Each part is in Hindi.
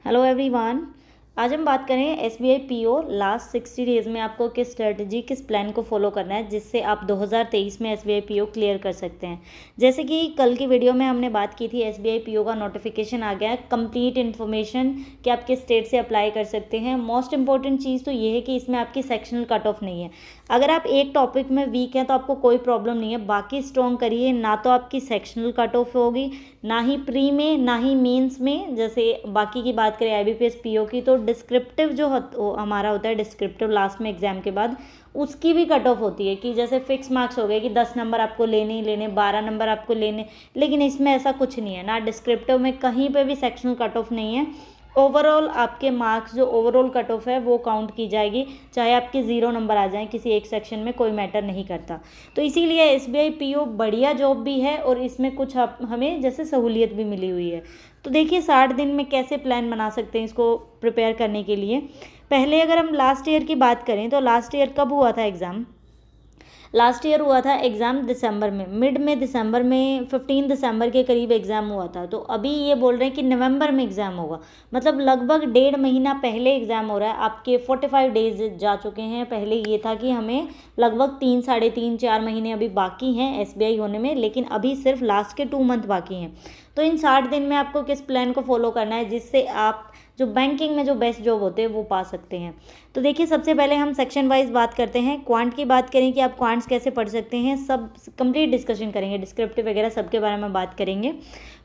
Hello everyone. आज हम बात करें एसबीआई पीओ लास्ट 60 डेज़ में आपको किस स्ट्रेटजी किस प्लान को फॉलो करना है जिससे आप 2023 में एसबीआई पीओ क्लियर कर सकते हैं। जैसे कि कल की वीडियो में हमने बात की थी, एसबीआई पीओ का नोटिफिकेशन आ गया है, कंप्लीट इन्फॉर्मेशन कि आप किस स्टेट से अप्लाई कर सकते हैं। मोस्ट इंपॉर्टेंट चीज़ तो ये है कि इसमें आपकी सेक्शनल कट ऑफ नहीं है। अगर आप एक टॉपिक में वीक हैं तो आपको कोई प्रॉब्लम नहीं है, बाकी स्ट्रॉन्ग करिए। ना तो आपकी सेक्शनल कट ऑफ होगी, ना ही प्री में, ना ही मेंस में। जैसे बाकी की बात करें आईबीपीएस पीओ की, तो डिस्क्रिप्टिव जो हमारा होता है, डिस्क्रिप्टिव लास्ट में एग्जाम के बाद, उसकी भी कट ऑफ होती है कि जैसे फिक्स मार्क्स हो गए कि 10 नंबर आपको लेने ही लेने, 12 नंबर आपको लेने। लेकिन इसमें ऐसा कुछ नहीं है, ना डिस्क्रिप्टिव में कहीं पे भी सेक्शनल कट ऑफ नहीं है। ओवरऑल आपके मार्क्स जो ओवरऑल कट ऑफ है वो काउंट की जाएगी, चाहे आपके 0 नंबर आ जाएं किसी एक सेक्शन में, कोई मैटर नहीं करता। तो इसीलिए एसबीआई पीओ बढ़िया जॉब भी है और इसमें कुछ हमें जैसे सहूलियत भी मिली हुई है। तो देखिए 60 दिन में कैसे प्लान बना सकते हैं इसको प्रिपेयर करने के लिए। पहले अगर हम लास्ट ईयर की बात करें तो लास्ट ईयर कब हुआ था एग्ज़ाम? लास्ट ईयर हुआ था एग्ज़ाम दिसंबर में, मिड में दिसंबर में, 15 दिसंबर के करीब एग्ज़ाम हुआ था। तो अभी ये बोल रहे हैं कि नवंबर में एग्ज़ाम होगा, मतलब लगभग 1.5 महीना पहले एग्ज़ाम हो रहा है। आपके 45 डेज जा चुके हैं। पहले ये था कि हमें लगभग 3, साढ़े 3, 4 महीने अभी बाकी हैं एसबीआई होने में, लेकिन अभी सिर्फ लास्ट के 2 मंथ बाकी हैं। तो इन 60 दिन में आपको किस प्लान को फॉलो करना है जिससे आप जो बैंकिंग में जो बेस्ट जॉब होते हैं वो पा सकते हैं। तो देखिए सबसे पहले हम सेक्शन वाइज बात करते हैं। क्वांट की बात करें कि आप क्वांट्स कैसे पढ़ सकते हैं, सब कंप्लीट डिस्कशन करेंगे, डिस्क्रिप्टिव वगैरह सबके बारे में बात करेंगे।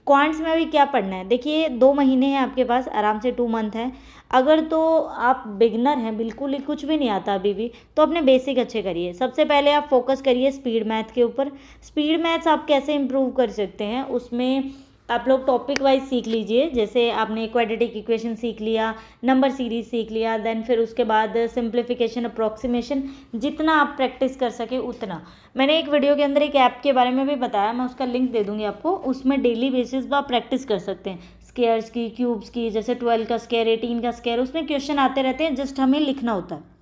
क्वांट्स में अभी क्या पढ़ना है, देखिए 2 महीने हैं आपके पास, आराम से 2 मंथ है। अगर तो आप बिगनर हैं, बिल्कुल ही कुछ भी नहीं आता अभी भी, तो अपने बेसिक अच्छे करिए। सबसे पहले आप फोकस करिए स्पीड मैथ के ऊपर। स्पीड मैथ्स आप कैसे इंप्रूव कर सकते हैं, उसमें आप लोग टॉपिक वाइज सीख लीजिए। जैसे आपने क्वाड्रेटिक इक्वेशन सीख लिया, नंबर सीरीज सीख लिया, देन फिर उसके बाद सिंप्लीफिकेशन, अप्रॉक्सीमेशन, जितना आप प्रैक्टिस कर सके उतना। मैंने एक वीडियो के अंदर एक ऐप के बारे में भी बताया, मैं उसका लिंक दे दूंगी आपको। उसमें डेली बेसिस पर आप प्रैक्टिस कर सकते हैं स्क्वायर्स की, क्यूब्स की, जैसे 12 का स्क्वायर, 18 का स्क्वायर, उसमें क्वेश्चन आते रहते हैं, जस्ट हमें लिखना होता है।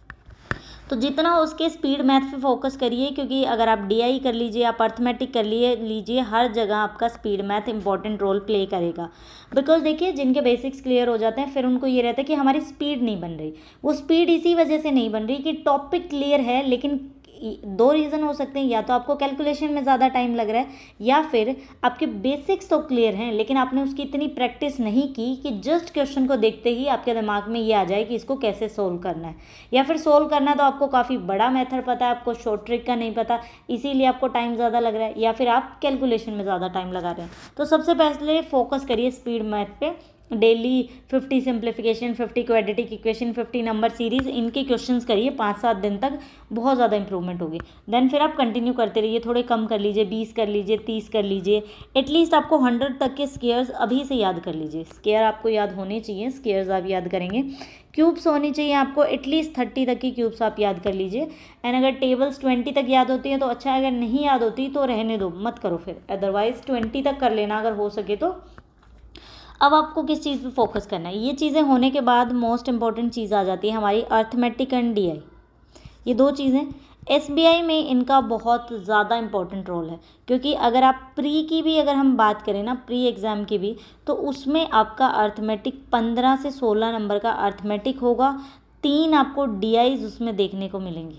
तो जितना हो उसके स्पीड मैथ पे फोकस करिए, क्योंकि अगर आप डीआई कर लीजिए, आप अर्थमेटिक कर लीजिए, हर जगह आपका speed math important role play करेगा। बिकॉज देखिए जिनके बेसिक्स क्लियर हो जाते हैं फिर उनको ये रहता है कि हमारी स्पीड नहीं बन रही। वो स्पीड इसी वजह से नहीं बन रही कि टॉपिक क्लियर है, लेकिन 2 रीज़न हो सकते हैं, या तो आपको कैलकुलेशन में ज़्यादा टाइम लग रहा है, या फिर आपके बेसिक्स तो क्लियर हैं लेकिन आपने उसकी इतनी प्रैक्टिस नहीं की कि जस्ट क्वेश्चन को देखते ही आपके दिमाग में ये आ जाए कि इसको कैसे सोल्व करना है। या फिर सोल्व करना तो आपको काफ़ी बड़ा मेथड पता है, आपको शॉर्ट ट्रिक का नहीं पता, इसीलिए आपको टाइम ज़्यादा लग रहा है, या फिर आप कैलकुलेशन में ज़्यादा टाइम लगा रहे हैं। तो सबसे पहले फोकस करिए स्पीड मैथ पे। Daily 50 simplification, 50 quadratic equation, 50 number series, इनके क्वेश्चंस करिए 5-7 दिन तक, बहुत ज़्यादा इंप्रूवमेंट होगी। देन फिर आप कंटिन्यू करते रहिए, थोड़े कम कर लीजिए, 20 कर लीजिए, 30 कर लीजिए। एटलीस्ट आपको 100 तक के स्क्वायर्स अभी से याद कर लीजिए। स्क्वायर आपको याद होने चाहिए, स्क्वायर्स आप याद करेंगे। क्यूब्स होनी चाहिए आपको, एटलीस्ट 30 तक की क्यूब्स आप याद कर लीजिए। एंड अगर टेबल्स 20 तक याद होती हैं तो अच्छा, अगर नहीं याद होती तो रहने दो, मत करो फिर, अदरवाइज 20 तक कर लेना अगर हो सके तो। अब आपको किस चीज़ पे फोकस करना है, ये चीज़ें होने के बाद मोस्ट इंपॉर्टेंट चीज़ आ जाती है हमारी अर्थमेटिक एंड डीआई। ये 2 चीज़ें एसबीआई में इनका बहुत ज़्यादा इंपॉर्टेंट रोल है, क्योंकि अगर आप प्री की भी अगर हम बात करें ना, प्री एग्ज़ाम की भी, तो उसमें आपका अर्थमेटिक 15 से 16 नंबर का अर्थमेटिक होगा। 3 आपको डीआईज उसमें देखने को मिलेंगे,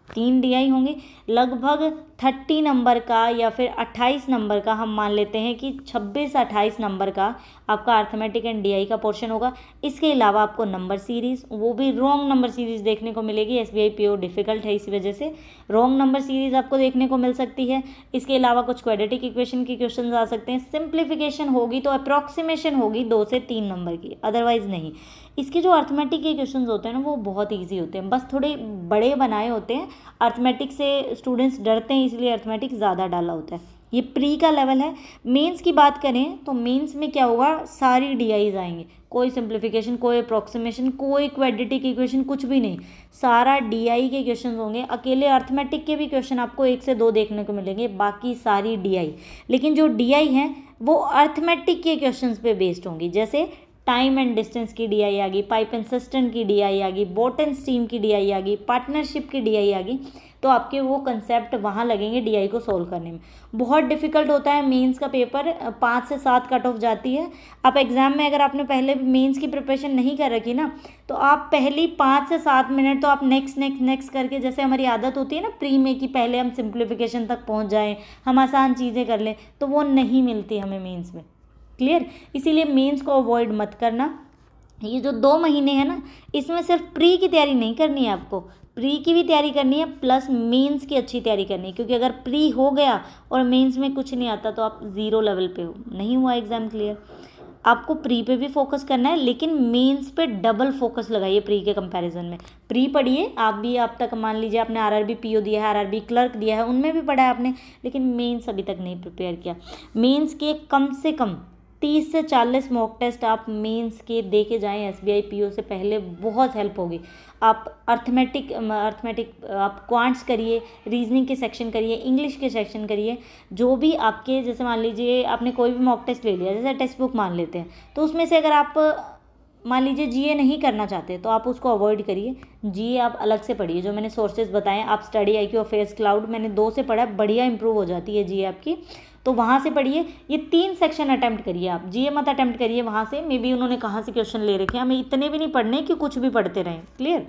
3 डीआई होंगे। लगभग 30 नंबर का या फिर 28 नंबर का, हम मान लेते हैं कि 26-28 नंबर का आपका अर्थमेटिक एंड डीआई का पोर्शन होगा। इसके अलावा आपको नंबर सीरीज़, वो भी रॉन्ग नंबर सीरीज़ देखने को मिलेगी। एसबीआई पीओ डिफिकल्ट है, इसी वजह से रॉन्ग नंबर सीरीज़ आपको देखने को मिल सकती है। इसके अलावा कुछ क्वाड्रेटिक इक्वेशन की क्वेश्चन आ सकते हैं। सिंप्लीफिकेशन होगी तो अप्रॉक्सीमेशन होगी 2 से 3 नंबर की, अदरवाइज नहीं। इसके जो अर्थमेटिक के क्वेश्चन होते हैं ना, वो बहुत ईजी होते हैं, बस थोड़े बड़े बनाए होते हैं। अर्थमेटिक से स्टूडेंट्स डरते हैं, इसलिए अर्थमेटिक ज़्यादा डाला होता है। ये प्री का लेवल है। मेंस की बात करें तो मेंस में क्या होगा, सारी डीआईज आएंगे, कोई सिंप्लीफिकेशन, कोई अप्रॉक्सीमेशन, कोई क्वाड्रेटिक इक्वेशन, कुछ भी नहीं, सारा डीआई के क्वेश्चन होंगे। अकेले अर्थमेटिक के भी क्वेश्चन आपको 1 से 2 देखने को मिलेंगे, बाकी सारी डीआई। लेकिन जो डीआई हैं वो अर्थमेटिक के क्वेश्चन पे बेस्ड होंगी। जैसे टाइम एंड डिस्टेंस की DI आ गई, पाइप एंड सिस्टम की DI आ गई, बोट एंड स्टीम की DI आ गई, पार्टनरशिप की DI आ गई। तो आपके वो कंसेप्ट वहाँ लगेंगे DI को सोल्व करने में। बहुत डिफिकल्ट होता है मेंस का पेपर, 5 से 7 कट ऑफ जाती है। आप एग्जाम में अगर आपने पहले मेंस की प्रिपरेशन नहीं कर रखी ना, तो आप पहली 5 से 7 मिनट तो आप नेक्स्ट नेक्स्ट नेक्स्ट करके, जैसे हमारी आदत होती है ना प्री में कि पहले हम सिंप्लीफिकेशन तक पहुंच जाएं, हम आसान चीज़ें कर लें, तो वो नहीं मिलती हमें मेंस में। क्लियर? इसीलिए मेंस को अवॉइड मत करना। ये जो 2 महीने हैं ना, इसमें सिर्फ प्री की तैयारी नहीं करनी है आपको, प्री की भी तैयारी करनी है प्लस मेंस की अच्छी तैयारी करनी है। क्योंकि अगर प्री हो गया और मेंस में कुछ नहीं आता तो आप 0 लेवल पे हो, नहीं हुआ एग्ज़ाम क्लियर। आपको प्री पे भी फोकस करना है, लेकिन मेंस पे डबल फोकस लगाइए प्री के कंपैरिजन में। प्री पढ़िए आप भी, आप तक मान लीजिए आपने RRB PO दिया है, RRB क्लर्क दिया है, उनमें भी पढ़ा है आपने, लेकिन मेंस अभी तक नहीं प्रिपेयर किया। मेंस के कम से कम 30 से 40 मॉक टेस्ट आप मेंस के दे के जाएँ SBI PO से पहले, बहुत हेल्प होगी। आप अर्थमेटिक आप क्वांट्स करिए, रीजनिंग के सेक्शन करिए, इंग्लिश के सेक्शन करिए, जो भी आपके, जैसे मान लीजिए आपने कोई भी मॉक टेस्ट ले लिया, जैसे टेक्स्ट बुक मान लेते हैं, तो उसमें से अगर आप मान लीजिए GA नहीं करना चाहते तो आप उसको अवॉइड करिए। GA आप अलग से पढ़िए, जो मैंने सोर्सेज बताएं, आप स्टडी IQ और फेस क्लाउड, मैंने 2 से पढ़ा, बढ़िया इंप्रूव हो जाती है GA आपकी, तो वहाँ से पढ़िए। ये 3 सेक्शन अटैम्प्ट करिए आप, GA मत अटैम्प्ट करिए वहाँ से, मे बी उन्होंने कहाँ से क्वेश्चन ले रखे हैं, हमें इतने भी नहीं पढ़ने कि कुछ भी पढ़ते रहें। क्लियर?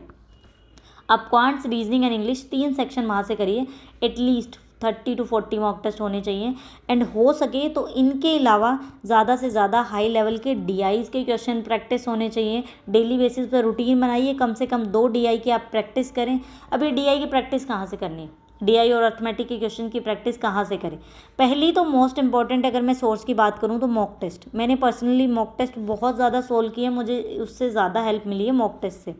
आप quants, reasoning and English 3 section वहाँ से करिए। एटलीस्ट 30 to 40 मॉक टेस्ट होने चाहिए। एंड हो सके तो इनके अलावा ज़्यादा से ज़्यादा हाई लेवल के DIs के क्वेश्चन प्रैक्टिस होने चाहिए। डेली बेसिस पर रूटीन बनाइए, कम से कम 2 DI की आप प्रैक्टिस करें। अभी DI की प्रैक्टिस कहाँ से करनी है? DI और अर्थमेटिक के क्वेश्चन की प्रैक्टिस कहाँ से करें? पहली तो मोस्ट इंपॉर्टेंट, अगर मैं सोर्स की बात करूँ तो मॉक टेस्ट। मैंने पर्सनली मॉक टेस्ट बहुत ज़्यादा सोल्व किए, मुझे उससे ज़्यादा हेल्प मिली है मॉक टेस्ट से।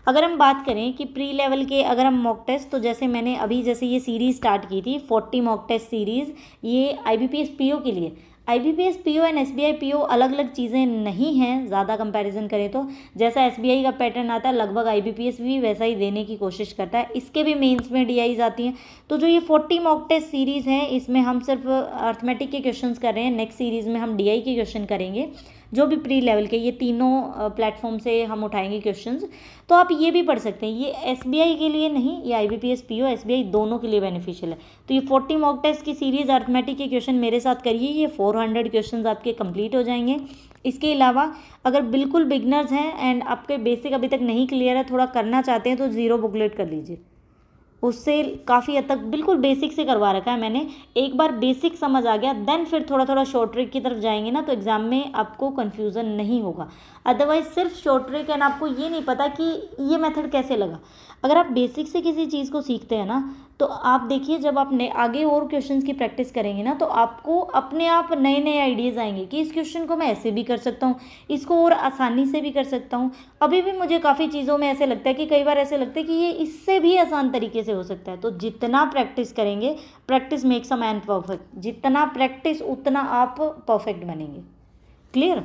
अगर हम बात करें कि प्री लेवल के अगर हम मॉक टेस्ट, तो जैसे मैंने अभी जैसे ये सीरीज़ स्टार्ट की थी 40 मॉक टेस्ट सीरीज़, ये IBPS PO के लिए। IBPS PO and SBI PO अलग अलग चीज़ें नहीं हैं, ज़्यादा कंपैरिजन करें तो। जैसा SBI का पैटर्न आता है लगभग IBPS भी वैसा ही देने की कोशिश करता है। इसके भी मेंस में DIs आती हैं। तो जो ये 40 मॉक टेस्ट सीरीज़ है, इसमें हम सिर्फ अर्थमेटिक के क्वेश्चंस कर रहे हैं। नेक्स्ट सीरीज़ में हम DI के क्वेश्चन करेंगे, जो भी प्री लेवल के, ये तीनों प्लेटफॉर्म से हम उठाएंगे क्वेश्चंस। तो आप ये भी पढ़ सकते हैं। ये SBI के लिए नहीं, ये IBPS PO SBI दोनों के लिए बेनिफिशियल है। तो ये 40 मॉक टेस्ट की सीरीज़ अर्थमेटिक के क्वेश्चन मेरे साथ करिए, ये 400 क्वेश्चन आपके कंप्लीट हो जाएंगे। इसके अलावा अगर बिल्कुल बिगनर्स हैं एंड आपके बेसिक अभी तक नहीं क्लियर है, थोड़ा करना चाहते हैं, तो 0 बुकलेट कर लीजिए। उससे काफ़ी हद तक बिल्कुल बेसिक से करवा रखा है मैंने। एक बार बेसिक समझ आ गया, देन फिर थोड़ा थोड़ा शॉर्ट ट्रिक की तरफ जाएंगे ना, तो एग्ज़ाम में आपको कन्फ्यूज़न नहीं होगा। अदरवाइज सिर्फ शॉर्ट ट्रिक एंड आपको ये नहीं पता कि ये मेथड कैसे लगा। अगर आप बेसिक से किसी चीज़ को सीखते हैं ना, तो आप देखिए जब आप आगे और क्वेश्चंस की प्रैक्टिस करेंगे ना, तो आपको अपने आप नए नए आइडियाज़ आएंगे कि इस क्वेश्चन को मैं ऐसे भी कर सकता हूँ, इसको और आसानी से भी कर सकता हूँ। अभी भी मुझे काफ़ी चीज़ों में ऐसे लगता है कि कई बार ऐसे लगता है कि ये इससे भी आसान तरीके से हो सकता है। तो जितना प्रैक्टिस करेंगे, practice makes a man perfect, जितना प्रैक्टिस उतना आप परफेक्ट बनेंगे। क्लियर?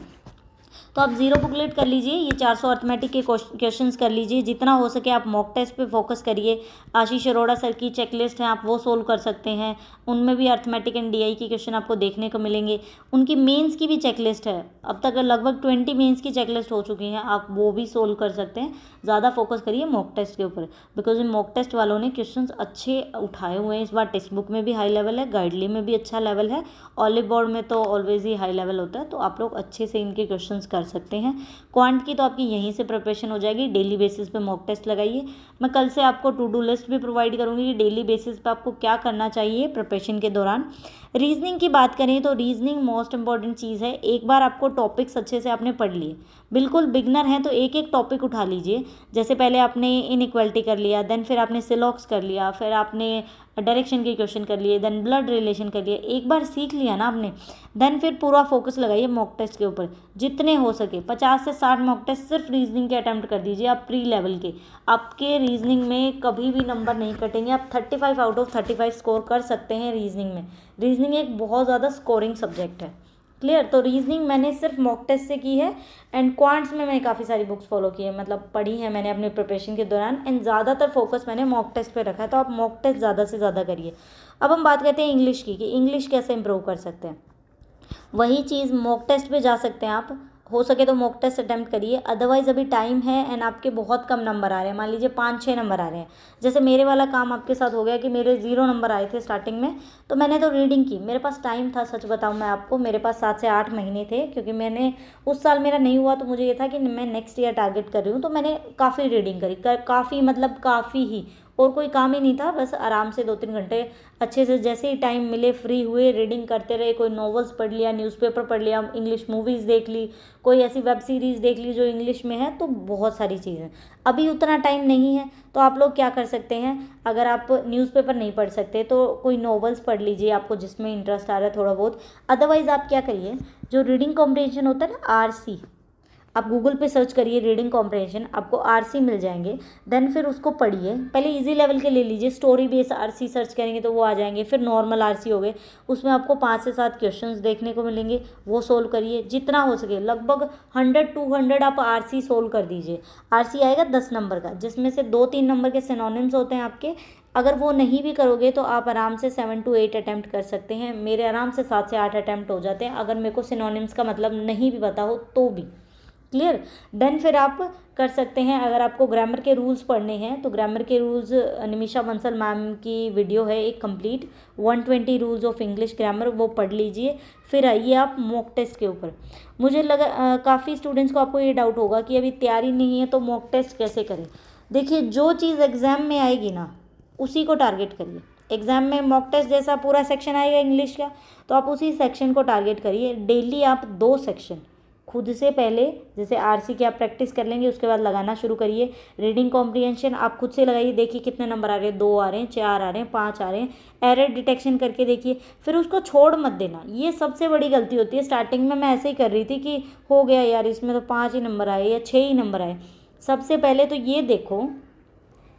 तो आप 0 बुकलेट कर लीजिए, ये 400 अर्थमेटिक के क्वेश्चंस कर लीजिए। जितना हो सके आप मॉक टेस्ट पे फोकस करिए। आशीष अरोड़ा सर की चेकलिस्ट है, आप वो सोल्व कर सकते हैं, उनमें भी अर्थमेटिक एंड DI के क्वेश्चन आपको देखने को मिलेंगे। उनकी मेंस की भी चेकलिस्ट है, अब तक लगभग 20 मेंस की चेकलिस्ट हो चुकी हैं, आप वो भी सोल्व कर सकते हैं। ज़्यादा फोकस करिए मॉक टेस्ट के ऊपर, बिकॉज इन मॉक टेस्ट वालों ने क्वेश्चन अच्छे उठाए हुए हैं इस बार। टेक्स्ट बुक में भी हाई लेवल है, गाइडली में भी अच्छा लेवल है, ऑलिव बोर्ड में तो ऑलवेज ही हाई लेवल होता है। तो आप लोग अच्छे से इनके क्वेश्चन कर सकते हैं। क्वांट की तो आपकी यहीं से प्रिपरेशन हो जाएगी। डेली बेसिस पे मॉक टेस्ट लगाइए। मैं कल से आपको टू डू लिस्ट भी प्रोवाइड करूँगी कि डेली बेसिस पे आपको क्या करना चाहिए प्रिपरेशन के दौरान। रीजनिंग की बात करें तो रीजनिंग मोस्ट इंपॉर्टेंट चीज़ है। एक बार आपको टॉपिक्स अच्छे से आपने पढ़ लिए, बिल्कुल बिगनर हैं तो एक एक टॉपिक उठा लीजिए। जैसे पहले आपने इनइक्वालिटी कर लिया, देन फिर आपने सिलॉक्स कर लिया, फिर आपने डायरेक्शन के क्वेश्चन कर लिए, देन ब्लड रिलेशन कर लिए। एक बार सीख लिया ना आपने, देन फिर पूरा फोकस लगाइए मॉक टेस्ट के ऊपर। जितने हो सके 50 से 60 मॉक टेस्ट सिर्फ रीजनिंग के अटैम्प्ट कर दीजिए आप प्री लेवल के। आपके रीजनिंग में कभी भी नंबर नहीं कटेंगे, आप 35 आउट ऑफ 35 स्कोर कर सकते हैं रीजनिंग में। रीजनिंग एक बहुत ज़्यादा स्कोरिंग सब्जेक्ट है। क्लियर? तो रीजनिंग मैंने सिर्फ मॉक टेस्ट से की है एंड क्वांट्स में मैंने काफ़ी सारी बुक्स फॉलो की है, मतलब पढ़ी है मैंने अपने प्रिपरेशन के दौरान, एंड ज़्यादातर फोकस मैंने मॉक टेस्ट पे रखा है। तो आप मॉक टेस्ट ज़्यादा से ज़्यादा करिए। अब हम बात करते हैं इंग्लिश की, कि इंग्लिश कैसे इंप्रूव कर सकते हैं। वही चीज़ मॉक टेस्ट पे जा सकते हैं आप, हो सके तो मॉक टेस्ट अटैम्प्ट करिए, अदरवाइज़ अभी टाइम है एंड आपके बहुत कम नंबर आ रहे हैं, मान लीजिए 5-6 नंबर आ रहे हैं। जैसे मेरे वाला काम आपके साथ हो गया कि मेरे 0 नंबर आए थे स्टार्टिंग में, तो मैंने तो रीडिंग की, मेरे पास टाइम था, सच बताऊं मैं आपको, मेरे पास 7 से 8 महीने थे, क्योंकि मैंने उस साल मेरा नहीं हुआ तो मुझे ये था कि मैं नेक्स्ट ईयर टारगेट कर रही हूँ, तो मैंने काफ़ी रीडिंग करी, काफ़ी मतलब काफ़ी ही, और कोई काम ही नहीं था, बस आराम से 2-3 घंटे अच्छे से जैसे ही टाइम मिले फ्री हुए रीडिंग करते रहे, कोई नॉवेल्स पढ़ लिया, न्यूज़पेपर पढ़ लिया, इंग्लिश मूवीज़ देख ली, कोई ऐसी वेब सीरीज़ देख ली जो इंग्लिश में है, तो बहुत सारी चीज़ें। अभी उतना टाइम नहीं है तो आप लोग क्या कर सकते हैं, अगर आप न्यूज़पेपर नहीं पढ़ सकते तो कोई नॉवेल्स पढ़ लीजिए, आपको जिसमें इंटरेस्ट आ रहा है थोड़ा बहुत। अदरवाइज़ आप क्या करिए, जो रीडिंग कॉम्प्रिहेंशन होता है ना, आरसी, आप गूगल पे सर्च करिए रीडिंग कॉम्प्रिहेंशन, आपको आरसी मिल जाएंगे। देन फिर उसको पढ़िए, पहले इजी लेवल के ले लीजिए, स्टोरी बेस्ड आरसी सर्च करेंगे तो वो आ जाएंगे, फिर नॉर्मल आरसी हो गए, उसमें आपको 5 से 7 क्वेश्चंस देखने को मिलेंगे, वो सोल्व करिए जितना हो सके, लगभग 100-200 आप आरसी सोल्व कर दीजिए। आरसी आएगा 10 नंबर का, जिसमें से 2-3 नंबर के सिनोनिम्स होते हैं आपके, अगर वो नहीं भी करोगे तो आप आराम से 7-8 अटैम्प्ट कर सकते हैं। मेरे आराम से 7 से 8 अटैम्प्ट हो जाते हैं, अगर मेरे को सिनोनिम्स का मतलब नहीं भी पता हो तो भी। क्लियर। देन फिर आप कर सकते हैं, अगर आपको ग्रामर के रूल्स पढ़ने हैं तो ग्रामर के रूल्स निमिषा बंसल मैम की वीडियो है एक complete, 120 rules of English grammar, वो पढ़ लीजिए। फिर आइए आप मॉक टेस्ट के ऊपर। मुझे लगा काफ़ी स्टूडेंट्स को आपको ये डाउट होगा कि अभी तैयारी नहीं है तो मॉक टेस्ट कैसे करें। देखिए, जो चीज़ एग्ज़ाम में आएगी ना उसी को टारगेट करिए। एग्ज़ाम में मॉक टेस्ट जैसा पूरा सेक्शन आएगा इंग्लिश का, तो आप उसी सेक्शन को टारगेट करिए। डेली आप 2 सेक्शन खुद से, पहले जैसे आरसी की आप प्रैक्टिस कर लेंगे उसके बाद लगाना शुरू करिए। रीडिंग कॉम्प्रिहेंशन आप खुद से लगाइए, देखिए कितने नंबर आ रहे हैं, 2 आ रहे हैं, 4 आ रहे हैं, 5 आ रहे हैं, एरर डिटेक्शन करके देखिए, फिर उसको छोड़ मत देना। ये सबसे बड़ी गलती होती है, स्टार्टिंग में मैं ऐसे ही कर रही थी कि हो गया यार इसमें तो 5 ही नंबर आए या 6 ही नंबर आए। सबसे पहले तो ये देखो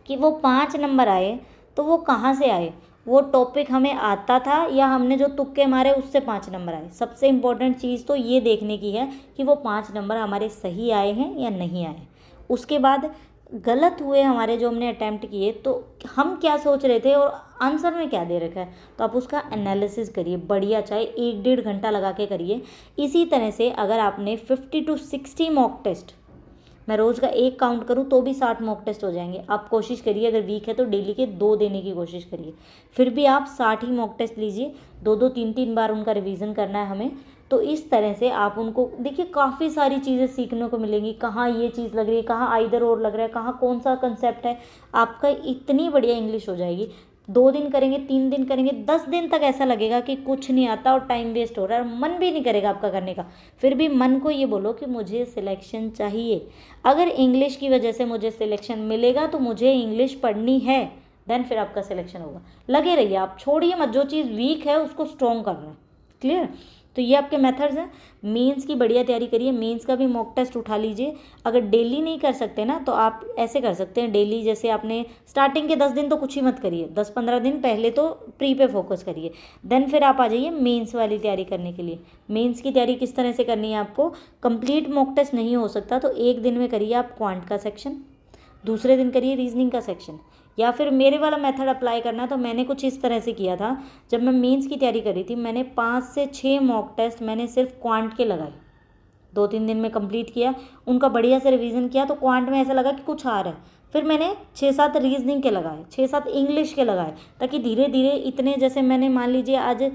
कि वो 5 नंबर आए तो वो कहाँ से आए, वो टॉपिक हमें आता था या हमने जो तुक्के मारे उससे 5 नंबर आए। सबसे इम्पोर्टेंट चीज़ तो ये देखने की है कि वो 5 नंबर हमारे सही आए हैं या नहीं आए। उसके बाद गलत हुए हमारे जो हमने अटैम्प्ट किए तो हम क्या सोच रहे थे और आंसर में क्या दे रखा है, तो आप उसका एनालिसिस करिए बढ़िया, चाहे 1-1.5 घंटा लगा के करिए। इसी तरह से अगर आपने 50-60 मॉक टेस्ट, मैं रोज़ का 1 काउंट करूँ तो भी 60 मॉक टेस्ट हो जाएंगे। आप कोशिश करिए, अगर वीक है तो डेली के 2 देने की कोशिश करिए, फिर भी आप 60 ही मॉक टेस्ट लीजिए। 2-2 3-3 बार उनका रिवीजन करना है हमें। तो इस तरह से आप उनको देखिए, काफ़ी सारी चीज़ें सीखने को मिलेंगी, कहाँ ये चीज़ लग रही है, कहाँ आइदर और लग रहा है, कहाँ कौन सा कंसेप्ट है। आपका इतनी बढ़िया इंग्लिश हो जाएगी। 2 दिन करेंगे, 3 दिन करेंगे, 10 दिन तक ऐसा लगेगा कि कुछ नहीं आता और टाइम वेस्ट हो रहा है और मन भी नहीं करेगा आपका करने का। फिर भी मन को ये बोलो कि मुझे सिलेक्शन चाहिए, अगर इंग्लिश की वजह से मुझे सिलेक्शन मिलेगा तो मुझे इंग्लिश पढ़नी है, देन फिर आपका सिलेक्शन होगा। लगे रहिए आप, छोड़िए मत, जो चीज़ वीक है उसको स्ट्रॉन्ग करना है। क्लियर। तो ये आपके मेथड्स हैं। मेंस की बढ़िया तैयारी करिए, मेंस का भी मॉक टेस्ट उठा लीजिए। अगर डेली नहीं कर सकते ना तो आप ऐसे कर सकते हैं, डेली जैसे आपने स्टार्टिंग के 10 दिन तो कुछ ही मत करिए, 10-15 दिन पहले तो प्री पे फोकस करिए। देन फिर आप आ जाइए मेंस वाली तैयारी करने के लिए। मेंस की तैयारी किस तरह से करनी है आपको, कंप्लीट मॉक टेस्ट नहीं हो सकता तो एक दिन में करिए आप क्वांट का सेक्शन, दूसरे दिन करिए रीजनिंग का सेक्शन, या फिर मेरे वाला मेथड अप्लाई करना। तो मैंने कुछ इस तरह से किया था, जब मैं मेंस की तैयारी कर रही थी मैंने 5 से 6 मॉक टेस्ट मैंने सिर्फ क्वांट के लगाए, 2-3 दिन में कंप्लीट किया, उनका बढ़िया से रिवीजन किया। तो क्वांट में ऐसा लगा कि कुछ आ रहा है, फिर मैंने 6-7 रीजनिंग के लगाए, 6-7 इंग्लिश के लगाए, ताकि धीरे धीरे इतने, जैसे मैंने मान लीजिए आज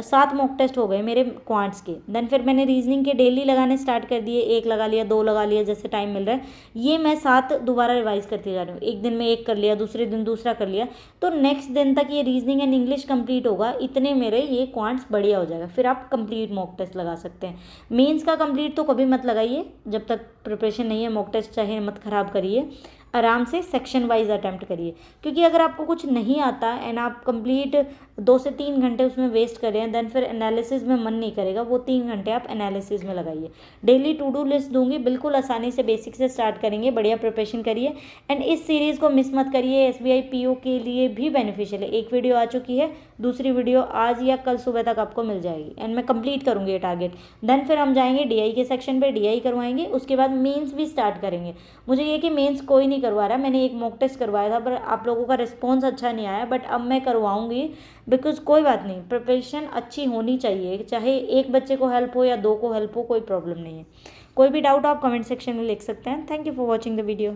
7 मॉक टेस्ट हो गए मेरे क्वांट्स के। देन फिर मैंने रीजनिंग के डेली लगाने स्टार्ट कर दिए, 1 लगा लिया, 2 लगा लिया, जैसे टाइम मिल रहा है। ये मैं 7 दोबारा रिवाइज करती जा रही हूँ, एक दिन में 1 कर लिया, दूसरे दिन दूसरा कर लिया, तो नेक्स्ट दिन तक ये रीजनिंग एंड इंग्लिश कंप्लीट होगा, इतने मेरे ये क्वांट्स बढ़िया हो जाएगा। फिर आप कंप्लीट मॉक टेस्ट लगा सकते हैं। मेंस का कंप्लीट तो कभी मत लगाइए जब तक प्रिपरेशन नहीं है, मॉक टेस्ट चाहे मत ख़राब करिए, आराम से सेक्शन वाइज अटैम्प्ट करिए। क्योंकि अगर आपको कुछ नहीं आता एंड आप कंप्लीट 2 से 3 घंटे उसमें वेस्ट कर रहे हैं, देन फिर एनालिसिस में मन नहीं करेगा, वो 3 घंटे आप एनालिसिस में लगाइए। डेली टू डू लिस्ट दूंगी, बिल्कुल आसानी से बेसिक से स्टार्ट करेंगे, बढ़िया प्रिपरेशन करिए एंड इस सीरीज़ को मिस मत करिए। SBI PO के लिए भी बेनिफिशियल है, एक वीडियो आ चुकी है, दूसरी वीडियो आज या कल सुबह तक आपको मिल जाएगी एंड मैं कंप्लीट करूँगी ये टारगेट। देन फिर हम जाएंगे DI के सेक्शन पे, DI करवाएंगे, उसके बाद मेंस भी स्टार्ट करेंगे। मुझे ये कि मेंस कोई नहीं करवा रहा, मैंने एक मॉक टेस्ट करवाया था पर आप लोगों का रिस्पॉन्स अच्छा नहीं आया, बट अब मैं करवाऊंगी, बिकॉज कोई बात नहीं, प्रिपरेशन अच्छी होनी चाहिए, चाहे एक बच्चे को हेल्प हो या 2 को हेल्प हो, कोई प्रॉब्लम नहीं है। कोई भी डाउट आप कमेंट सेक्शन में लिख सकते हैं। Thank you for watching the video.